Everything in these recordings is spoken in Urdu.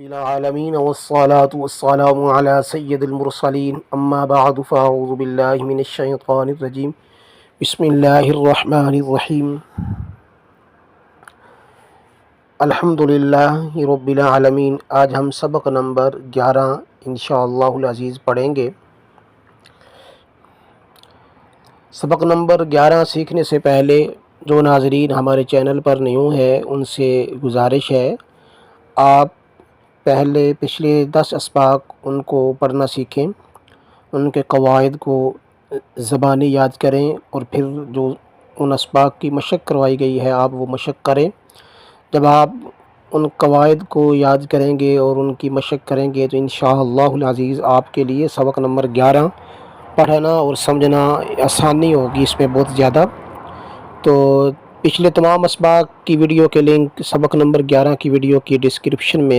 العالمين والصلاة والسلام على سيد المرسلين أما بعد فأعوذ بالله من الشيطان الرجيم بسم الله الرحمن الرحيم الحمدللہ رب العالمین۔ آج ہم سبق نمبر 11 انشاءاللہ العزیز پڑھیں گے۔ سبق نمبر 11 سیکھنے سے پہلے جو ناظرین ہمارے چینل پر نیو ہے ان سے گزارش ہے آپ پچھلے 10 اسباق ان کو پڑھنا سیکھیں، ان کے قواعد کو زبانی یاد کریں اور پھر جو ان اسباق کی مشق کروائی گئی ہے آپ وہ مشق کریں۔ جب آپ ان قواعد کو یاد کریں گے اور ان کی مشق کریں گے تو انشاءاللہ العزیز آپ کے لیے سبق نمبر 11 پڑھنا اور سمجھنا آسانی ہوگی اس میں بہت زیادہ۔ تو پچھلے تمام اسباق کی ویڈیو کے لنک سبق نمبر 11 کی ویڈیو کی ڈسکرپشن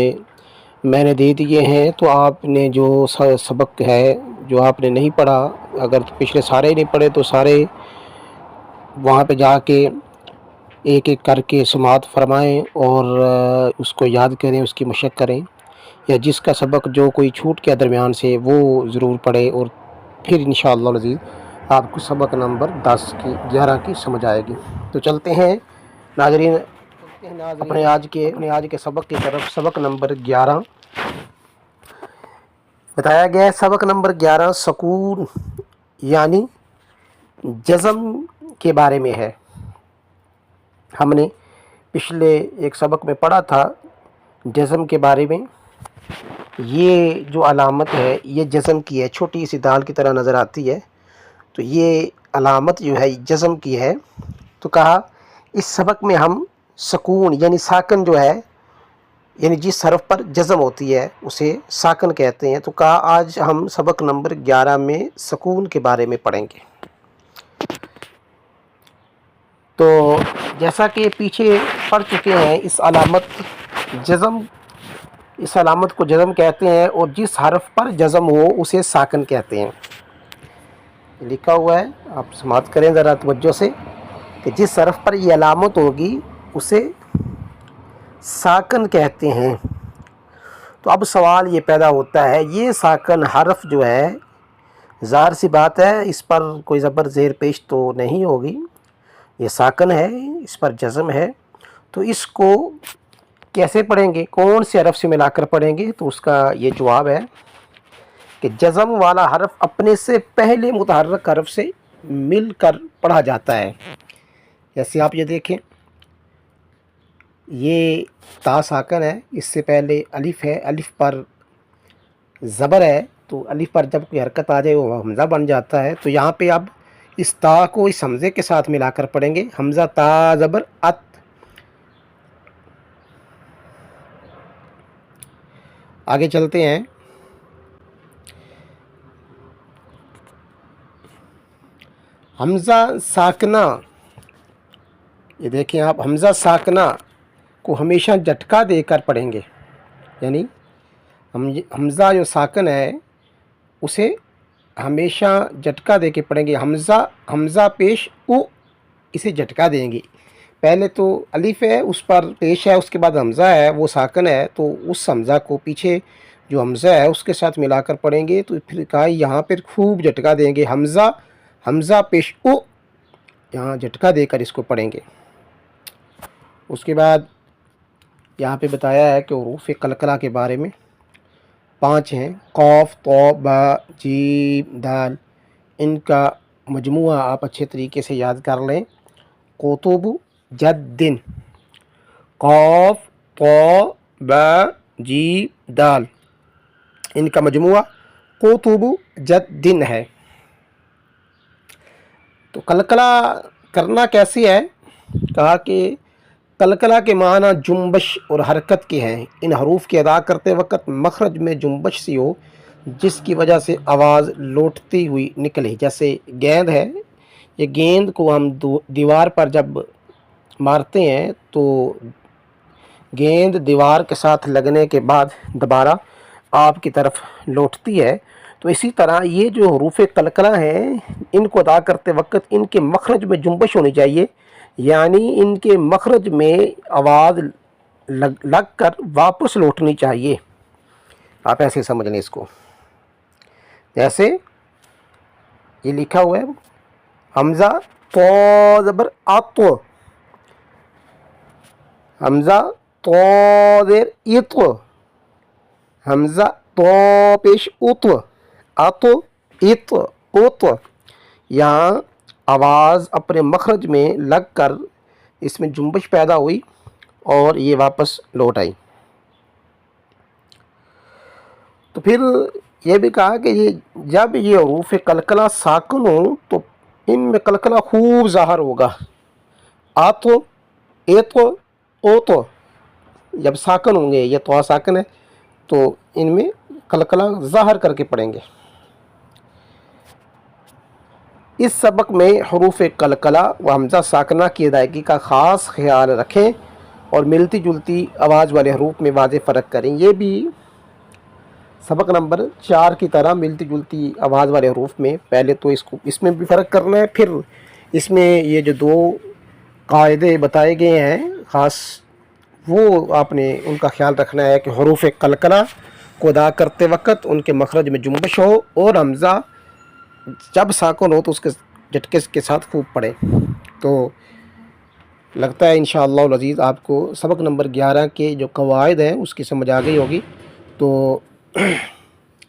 میں نے دے دیے ہیں، تو آپ نے جو سبق ہے جو آپ نے نہیں پڑھا، اگر پچھلے سارے نہیں پڑھے تو سارے وہاں پہ جا کے ایک ایک کر کے سماعت فرمائیں اور اس کو یاد کریں، اس کی مشق کریں، یا جس کا سبق جو کوئی چھوٹ کے درمیان سے وہ ضرور پڑھے، اور پھر انشاءاللہ العزیز آپ کو سبق نمبر 11 کی سمجھ آئے گی۔ تو چلتے ہیں ناظرین اپنے آج کے سبق کی طرف۔ سبق نمبر 11 بتایا گیا ہے، سبق نمبر 11 سکون یعنی جزم کے بارے میں ہے۔ ہم نے پچھلے ایک سبق میں پڑھا تھا جزم کے بارے میں۔ یہ جو علامت ہے یہ جزم کی ہے، چھوٹی سی دال کی طرح نظر آتی ہے، تو یہ علامت جو ہے جزم کی ہے۔ تو کہا اس سبق میں ہم سکون یعنی ساکن جو ہے، یعنی جس حرف پر جزم ہوتی ہے اسے ساکن کہتے ہیں۔ تو کہا آج ہم سبق نمبر 11 میں سکون کے بارے میں پڑھیں گے۔ تو جیسا کہ پیچھے پڑھ چکے ہیں اس علامت کو جزم کہتے ہیں، اور جس حرف پر جزم ہو اسے ساکن کہتے ہیں۔ لکھا ہوا ہے، آپ سماعت کریں ذرا توجہ سے، کہ جس حرف پر یہ علامت ہوگی اسے ساکن کہتے ہیں۔ تو اب سوال یہ پیدا ہوتا ہے، یہ ساکن حرف جو ہے ظاہر سی بات ہے اس پر کوئی زبر زیر پیش تو نہیں ہوگی، یہ ساکن ہے، اس پر جزم ہے، تو اس کو کیسے پڑھیں گے، کون سے حرف سے ملا کر پڑھیں گے؟ تو اس کا یہ جواب ہے کہ جزم والا حرف اپنے سے پہلے متحرک حرف سے مل کر پڑھا جاتا ہے۔ جیسے آپ یہ دیکھیں، یہ تا ساکن ہے، اس سے پہلے الف ہے، الف پر زبر ہے، تو الف پر جب کوئی حرکت آ جائے وہ حمزہ بن جاتا ہے۔ تو یہاں پہ اب اس تا کو اس حمزے کے ساتھ ملا کر پڑھیں گے، حمزہ تا زبر ات۔ آگے چلتے ہیں، حمزہ ساکنہ، یہ دیکھیں آپ، حمزہ ساکنہ کو ہمیشہ جھٹکا دے کر پڑھیں گے، یعنی حمزہ جو ساکن ہے اسے ہمیشہ جھٹکا دے کے پڑھیں گے۔ حمزہ پیش او، اسے جھٹکا دیں گے۔ پہلے تو الف ہے اس پر پیش ہے، اس کے بعد حمزہ ہے وہ ساکن ہے، تو اس حمزہ کو پیچھے جو حمزہ ہے اس کے ساتھ ملا کر پڑھیں گے۔ تو پھر کہا یہاں پر خوب جھٹکا دیں گے، حمزہ پیش او، یہاں جھٹکا دے کر اس کو پڑھیں گے۔ اس کے بعد یہاں پہ بتایا ہے کہ حروف قلقلہ کے بارے میں 5 ہیں، قاف، طا، با، جیم، دال، ان کا مجموعہ آپ اچھے طریقے سے یاد کر لیں۔ قطب جدن، قاف، طا، با، جیم، دال، ان کا مجموعہ قطب جدن ہے۔ تو قلقلہ کرنا کیسے ہے؟ کہا کہ قلقلہ کے معنی جنبش اور حرکت کے ہیں۔ ان حروف کی ادا کرتے وقت مخرج میں جنبش سی ہو جس کی وجہ سے آواز لوٹتی ہوئی نکلے۔ جیسے گیند ہے، یہ گیند کو ہم دیوار پر جب مارتے ہیں تو گیند دیوار کے ساتھ لگنے کے بعد دوبارہ آپ کی طرف لوٹتی ہے۔ تو اسی طرح یہ جو حروف قلقلہ ہیں ان کو ادا کرتے وقت ان کے مخرج میں جنبش ہونی چاہیے، یعنی ان کے مخرج میں آواز لگ کر واپس لوٹنی چاہیے۔ آپ ایسے سمجھ لیں اس کو. جیسے یہ لکھا ہوا ہے حمزہ تو زبر ات، حمزہ تو زیر ات، حمزہ تو پیش ات، ات ات ات. یہاں آواز اپنے مخرج میں لگ کر اس میں جنبش پیدا ہوئی اور یہ واپس لوٹ آئی. تو پھر یہ بھی کہا کہ یہ جب یہ حروف قلقلہ ساکن ہوں تو ان میں قلقلہ خوب ظاہر ہوگا. آتو ایتو اوتو جب ساکن ہوں گے، یہ تو ساکن ہے تو ان میں قلقلہ ظاہر کر کے پڑھیں گے. اس سبق میں حروف قلقلہ و حمزہ ساکنہ کی ادائیگی کا خاص خیال رکھیں اور ملتی جلتی آواز والے حروف میں واضح فرق کریں. یہ بھی سبق نمبر 4 کی طرح ملتی جلتی آواز والے حروف میں پہلے تو اس میں بھی فرق کرنا ہے، پھر اس میں یہ جو 2 قاعدے بتائے گئے ہیں خاص، وہ آپ نے ان کا خیال رکھنا ہے کہ حروف قلقلہ کو ادا کرتے وقت ان کے مخرج میں جنبش ہو اور حمزہ جب ساکن ہو تو اس کے جھٹکے کے ساتھ خوب پڑھیں. تو لگتا ہے انشاءاللہ العزیز آپ کو سبق نمبر 11 کے جو قواعد ہیں اس کی سمجھ آ گئی ہوگی. تو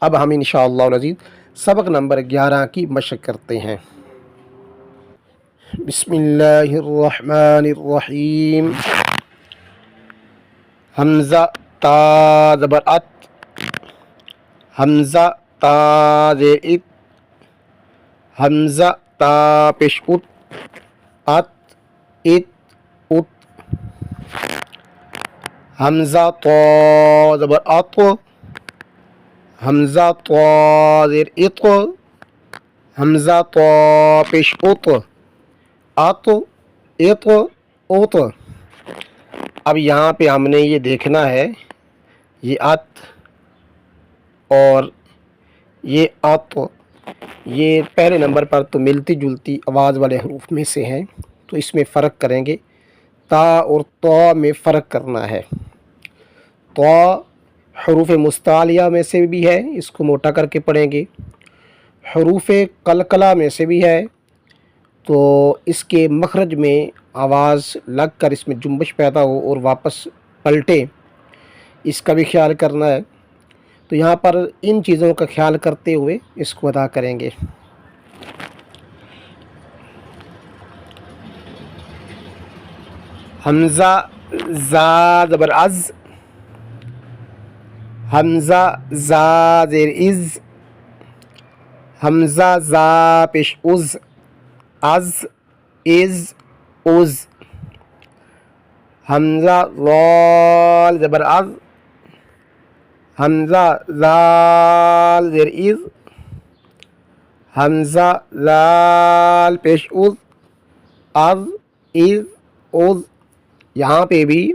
اب ہم انشاءاللہ العزیز سبق نمبر 11 کی مشق کرتے ہیں. بسم اللہ الرحمن الرحیم. حمزہ تا زبر ات، حمزہ تا زیر ات، حمزہ تا پیش ات، ات ات ات. حمزہ تو زبر ات، حمزہ تو زیر ات، حمزہ تو پیش ات، ات ات ات. اب یہاں پہ ہم نے یہ دیکھنا ہے یہ ات اور یہ ات، یہ پہلے نمبر پر تو ملتی جلتی آواز والے حروف میں سے ہیں، تو اس میں فرق کریں گے. تا اور تو میں فرق کرنا ہے. تو حروف مستعلیہ میں سے بھی ہے، اس کو موٹا کر کے پڑھیں گے. حروف قلقلہ میں سے بھی ہے، تو اس کے مخرج میں آواز لگ کر اس میں جنبش پیدا ہو اور واپس پلٹے، اس کا بھی خیال کرنا ہے. تو یہاں پر ان چیزوں کا خیال کرتے ہوئے اس کو ادا کریں گے. حمزہ زا زبر از، حمزہ زا زیر از، حمزہ زا پیش از، از از از. حمزہ زال زبر از، حمزہ زال زیر از، حمزہ زال پیش از، از از از. یہاں پہ بھی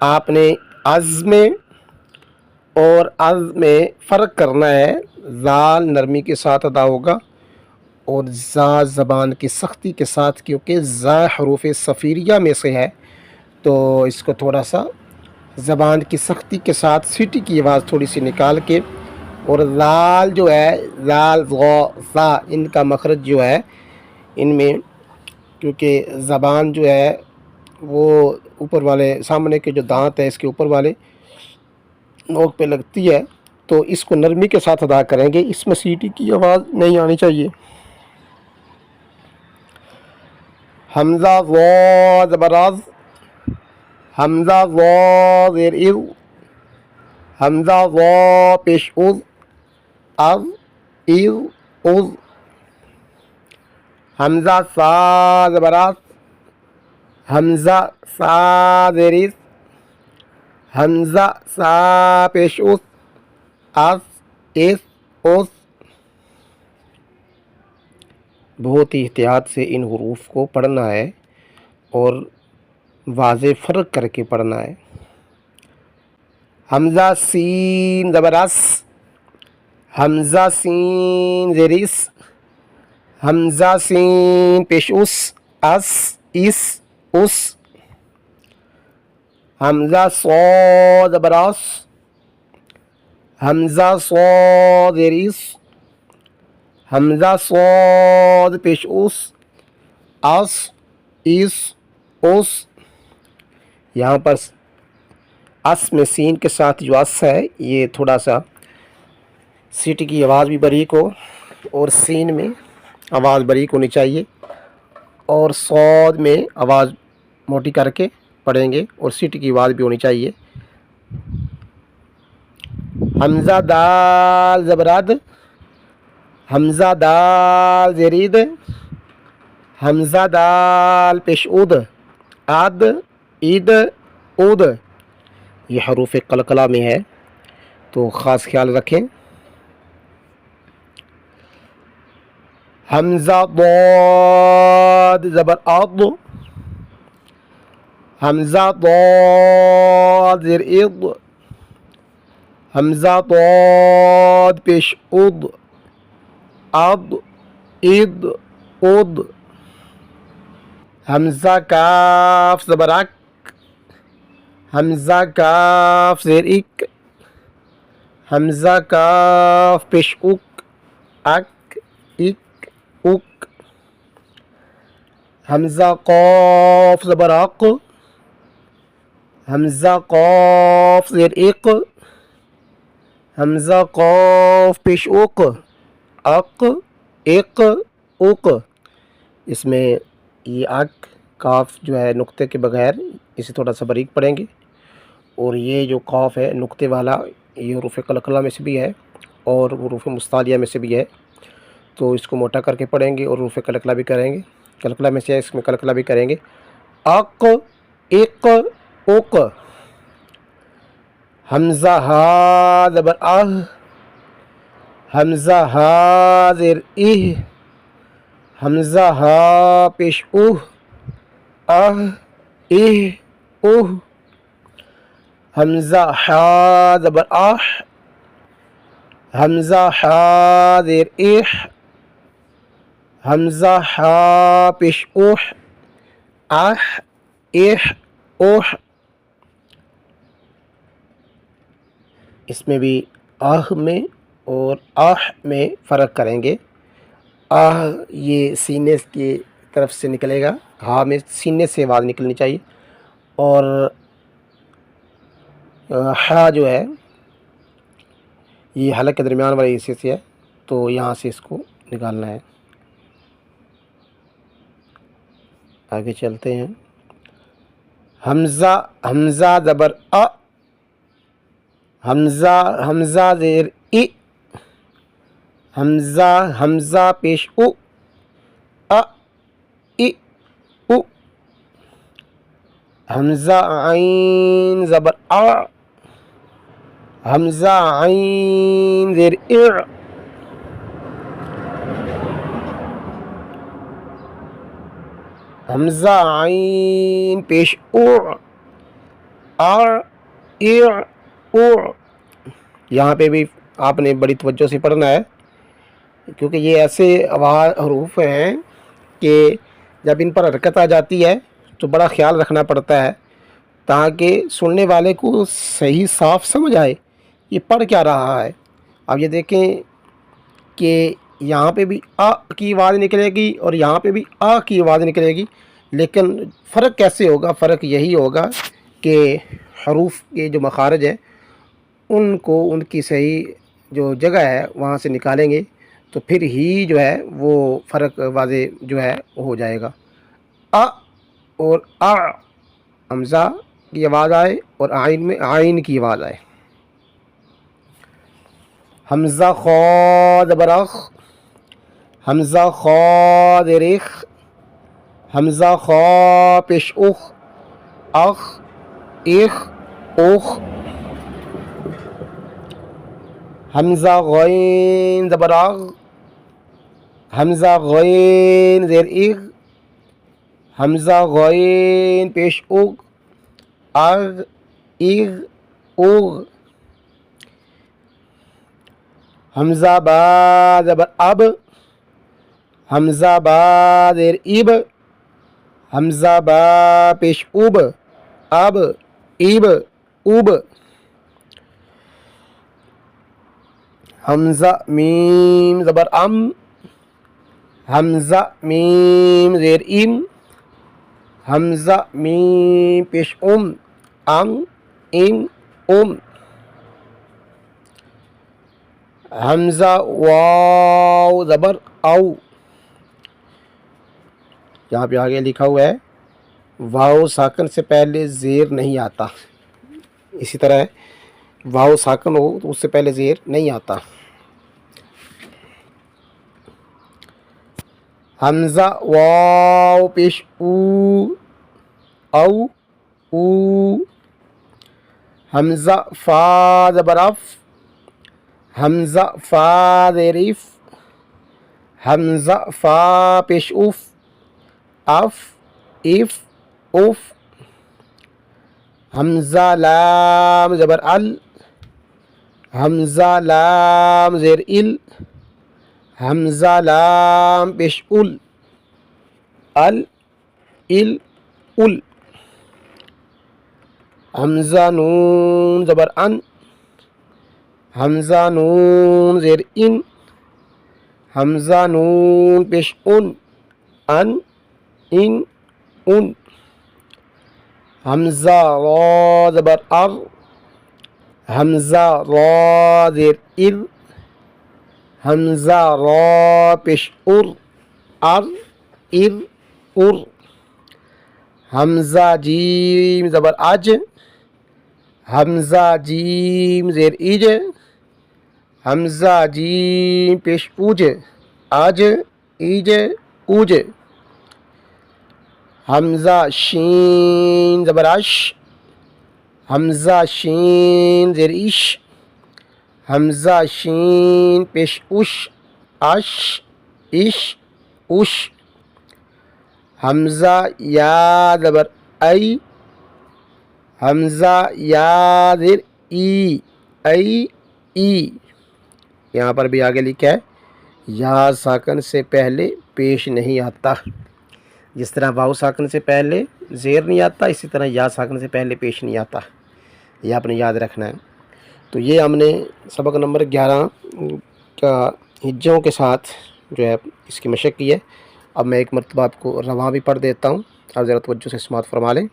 آپ نے از میں اور از میں فرق کرنا ہے. زال نرمی کے ساتھ ادا ہوگا اور زا زبان کی سختی کے ساتھ، کیونکہ زا حروف صفیریہ میں سے ہے تو اس کو تھوڑا سا زبان کی سختی کے ساتھ سیٹی کی آواز تھوڑی سی نکال کے، اور زال جو ہے زال زا ان کا مخرج جو ہے ان میں، کیونکہ زبان جو ہے وہ اوپر والے سامنے کے جو دانت ہے اس کے اوپر والے نوک پہ لگتی ہے، تو اس کو نرمی کے ساتھ ادا کریں گے. اس میں سیٹی کی آواز نہیں آنی چاہیے. حمزہ وا زبر از، حمزہ وا زیر از، حمزہ وا پیش از، از از. حمزہ سا زبر از، حمزہ سا زیر از، حمزہ سا پیش از، از از. بہت ہی احتیاط سے ان حروف کو پڑھنا ہے اور واضح فرق کر کے پڑھنا ہے. حمزہ سین زبر اس، حمزہ سین زیر اس، حمزہ سین پیش اس، اس اس. حمزہ صاد زبر اس، حمزہ صاد زیر اس، حمزہ صاد پیش اس، اس، اس، اس. یہاں پر اس میں سین کے ساتھ جو اس ہے یہ تھوڑا سا سیٹی کی آواز بھی باریک ہو، اور سین میں آواز باریک ہونی چاہیے، اور صاد میں آواز موٹی کر کے پڑھیں گے، اور سیٹی کی آواز بھی ہونی چاہیے. حمزہ دال زبرد، حمزہ دال زرید، حمزہ دال پیش اد، اد، اد، اد. یہ حروف قلقلہ میں ہے تو خاص خیال رکھیں. حمزہ ضاد زبر اض، حمزہ ضاد زیر اض، حمزہ ضاد پیش اد، اض، اض، اد. حمزہ کاف زبر اک، حمزہ کاف زیر اک، حمزہ کاف پیش اک، اک، اک، اک. حمزہ قاف زبر اق، حمزہ قاف زیر اق، حمزہ قاف پیش اق، اق، اق، اق. اس میں یہ اک کاف جو ہے نقطے کے بغیر اسے تھوڑا سا باریک پڑھیں گے، اور یہ جو قاف ہے نقطے والا یہ حروف قلقلہ میں سے بھی ہے اور حروف مستعلیہ میں سے بھی ہے، تو اس کو موٹا کر کے پڑھیں گے اور حروف قلقلہ بھی کریں گے. قلقلہ میں سے اس میں قلقلہ بھی کریں گے. اق، اق، اق. حمزہ ہا زبر اہ، حمزہ ہا زیر اہ، حمزہ ہا پیش اوہ، اہ، اہ، اوہ. حمزہ حا زبر آہ، حمزہ حا زیر اح، حمزہ حا پیش اوہ، اح، اح، اوہ. اس میں بھی آہ میں اور آہ میں فرق کریں گے. آہ یہ سینے کی طرف سے نکلے گا، ہاں میں سینے سے آواز نکلنی چاہیے، اور ہا جو ہے یہ حلق کے درمیان والے حصے سے ہے، تو یہاں سے اس کو نکالنا ہے. آگے چلتے ہیں. حمزہ، حمزہ زبر ا، حمزہ، حمزہ زیر ای، حمزہ، حمزہ پیش او، ا، ای، او. حمزہ عین زبر ا، حمزہ عین زیر اع، حمزہ عین پیش او، ا، اع، او. یہاں پہ بھی آپ نے بڑی توجہ سے پڑھنا ہے، کیونکہ یہ ایسے حروف ہیں کہ جب ان پر حرکت آ جاتی ہے تو بڑا خیال رکھنا پڑتا ہے تاکہ سننے والے کو صحیح صاف سمجھ آئے یہ پڑھ کیا رہا ہے. اب یہ دیکھیں کہ یہاں پہ بھی آ کی آواز نکلے گی اور یہاں پہ بھی آ کی آواز نکلے گی، لیکن فرق کیسے ہوگا؟ فرق یہی ہوگا کہ حروف کے جو مخارج ہیں ان کو ان کی صحیح جو جگہ ہے وہاں سے نکالیں گے تو پھر ہی جو ہے وہ فرق واضح جو ہے وہ ہو جائے گا. ا اور آ حمزہ کی آواز آئے اور آئین میں آئین کی آواز آئے. حمزہ خا زبر اخ، حمزہ خا زیر اخ، حمزہ خا پیش اخ، اخ، اخ، اخ. حمزہ غین زبر اغ، حمزہ غین زیر اغ، حمزہ غین پیش اغ، اغ، اغ، اغ. حمزہ با زبر اب، حمزہ با زیر اب، حمزہ با پیش اب، اب، اب، اب. حمزہ میم زبر ام، حمزہ میم زیر ام، حمزہ میم پیش ام، ام. حمزہ واو زبر او، یہاں پہ آگے لکھا ہوا ہے واو ساکن سے پہلے زیر نہیں آتا، اسی طرح واو ساکن ہو تو اس سے پہلے زیر نہیں آتا. حمزہ واو پیش او، حمزہ فا زبر اف، حمزہ فا زیر اف، حمزہ فا پیش اف، اف. حمزہ لام زبر ال، حمزہ لام زیر ال، حمزہ لام پیش ال، حمزہ نون زبر ان، حمزہ نون زیر ان، حمزہ نون پیش ان، حمزہ را زبر ار، حمزہ را زیر ار، حمزہ را پیش ار، حمزہ جیم زبر اج، حمزہ جیم زیر اج، حمزہ جیم پیش اوج، اوج. حمزہ شین زبر اش، حمزہ شین زیر اش، حمزہ شین پیش اوش. حمزہ یا زبر ای، حمزہ یا زیر ای، یہاں پر بھی آگے لکھا ہے یا ساکن سے پہلے پیش نہیں آتا. جس طرح واو ساکن سے پہلے زیر نہیں آتا، اسی طرح یا ساکن سے پہلے پیش نہیں آتا، یہ آپ نے یاد رکھنا ہے. تو یہ ہم نے سبق نمبر 11 کا ہجوں کے ساتھ جو ہے اس کی مشق کی ہے. اب میں ایک مرتبہ آپ کو رواں بھی پڑھ دیتا ہوں، آپ ذرا توجہ سے سماعت فرما لیں.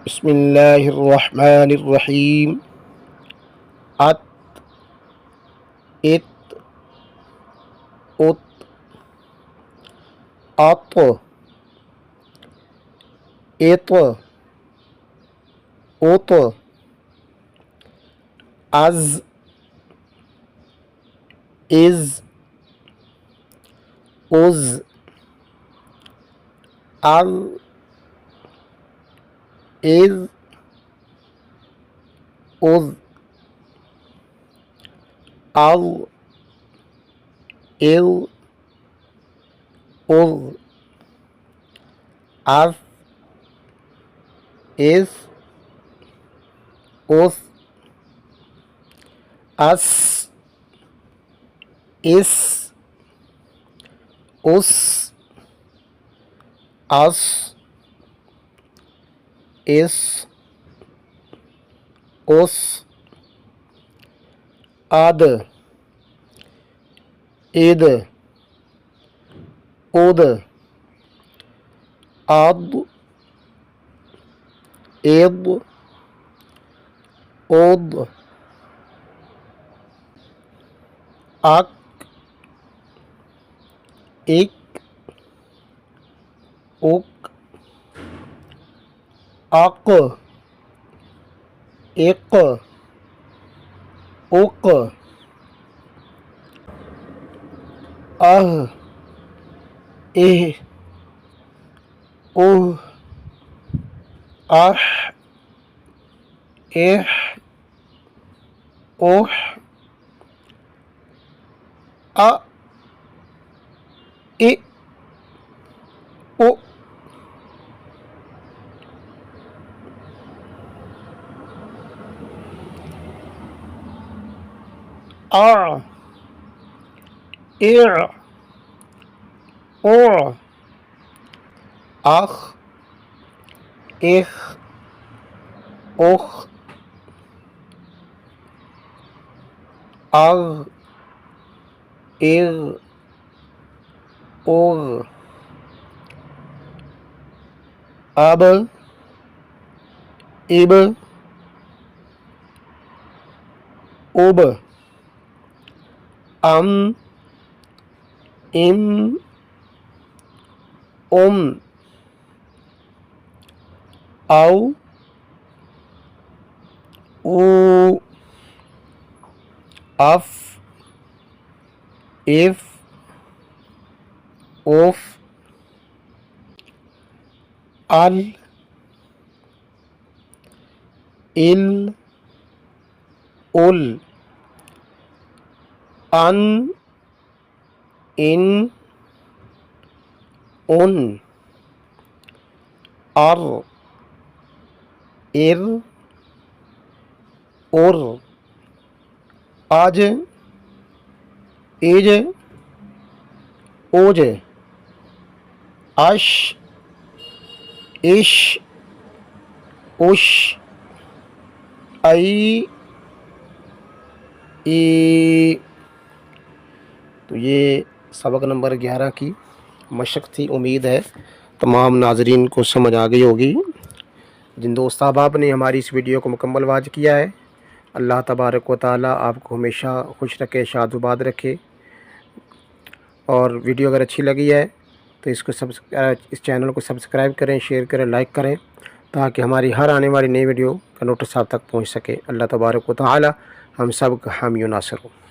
بسم اللہ الرحمن الرحیم. ات، ات، ات، اط، اط، اوت، از، از، از، ار، از، از، ال، ال، از، اف، اس، اس، اس، اس، اس، اس، اس، اس، اد، اد، اد، اد، اد، اد، اک، اک، اک، اق، اق، اق، اہ، اہ، اوہ، اح، اح، اوح، ا، ای، او، ا، اع، اوع، اخ، اخ، اخ، اغ اغ اغ اب اب اب ام ام او او اف اف اوف ال ال ال ان ان ان ار ار اور آج ایج اوج اش عش اش ای ای۔ تو یہ سبق نمبر 11 کی مشق تھی۔ امید ہے تمام ناظرین کو سمجھ آ گئی ہوگی۔ جن دوست احباب نے ہماری اس ویڈیو کو مکمل واچ کیا ہے، اللہ تبارک و تعالیٰ آپ کو ہمیشہ خوش رکھے، شاد و آباد رکھے۔ اور ویڈیو اگر اچھی لگی ہے تو اس چینل کو سبسکرائب کریں، شیئر کریں، لائک کریں، تاکہ ہماری ہر آنے والی نئی ویڈیو کا نوٹس آپ تک پہنچ سکے۔ اللہ تبارک و تعالیٰ ہم سب کا حامی و ناصر ہو۔